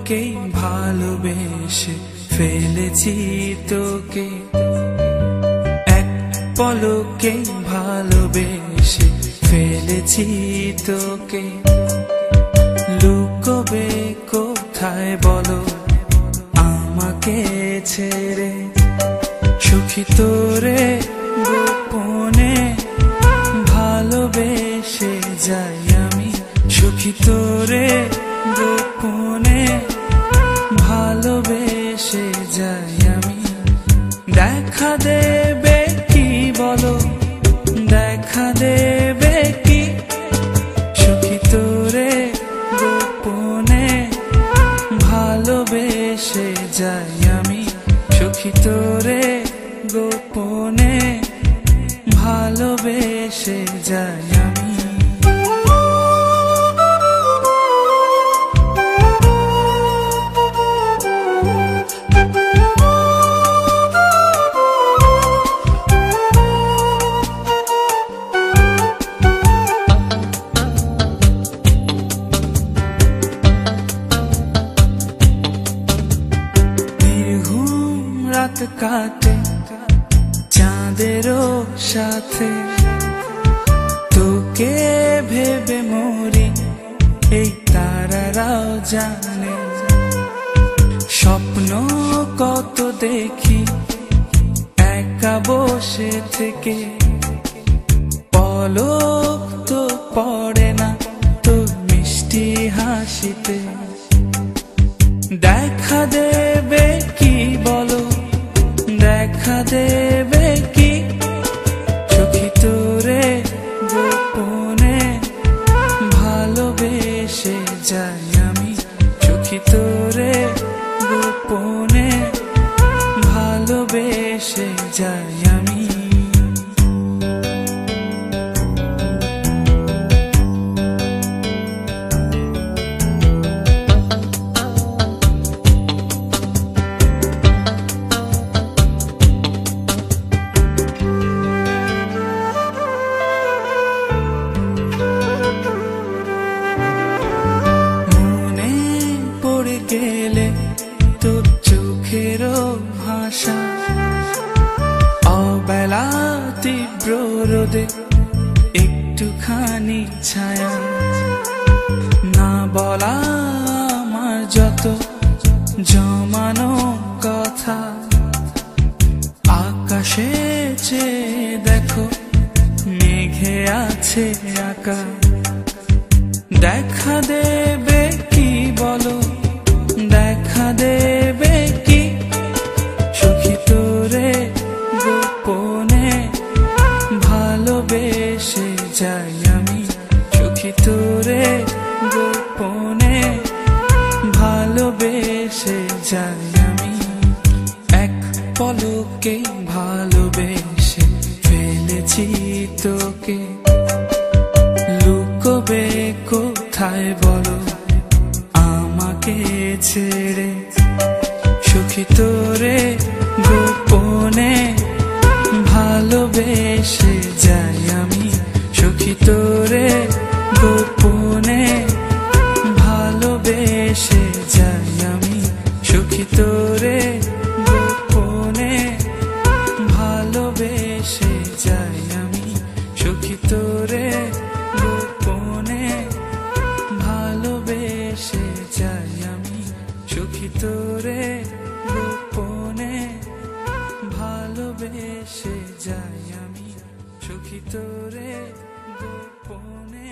পলকেই ভালোবেসে ফেলেছি তোকে, এক পলকেই ভালোবেসে ফেলেছি তোকে। লুকোবে কোথায় বলো আমাকে ছেড়ে, সুখী তোরে গোপনে ভালোবেসে যাই আমি, সুখী তোরে গোপনে ভালোবেসে যাই আমি। দেখা দেবে কি বলো, দেখা দেবে কি, সুখী তোরে গোপনে ভালোবেসে যাই আমি, সুখী তোরে গোপনে ভালোবেসে যাই আমি। রাত কাটে চাঁদেরও সাথে, তোকে ভেবে মরি এই তারারাও জানে। স্বপ্ন কত দেখি একা বসে থেকে, পলক তো পড়ে না তোর মিষ্টি হাসিতে। দেখা দেবে কি বলো, দেখা দেবে কি, সুখী তোরে গোপনে ভালোবেসে যাই আমি, সুখী তোরে গোপনে ভালোবেসে যাই আমি। গেলে তোর চোখেরও ভাষা, অবেলা তীব্র রোদে একটুখানি ছায়া, না বলা আমার যত জমানো কথা। আকাশে চেয়ে দেখো মেঘে আছে আঁকা, দেখা দেবে কি বলো, দেখা দেবে কি, সুখী তোরে গোপনে ভালোবেসে যাই আমি, সুখী তোরে গোপনে ভালোবেসে যাই আমি। এক পলকে ভালোবেসে ফেলেছি তোকে, লুকোবে কোথায় বলো আমাকে ছেড়ে, সুখী তোরে গোপনে ভালোবেসে যাই আমি, সুখী তোরে গোপনে ভালোবেসে যাই আমি, সুখী তোরে গোপনে ভালোবেসে যাই আমি, সুখী তোরে গোপনে ভালোবেসে যাই আমি, সুখী তোরে গোপনে ভালোবেসে যাই আমি, সুখী তোরে গোপনে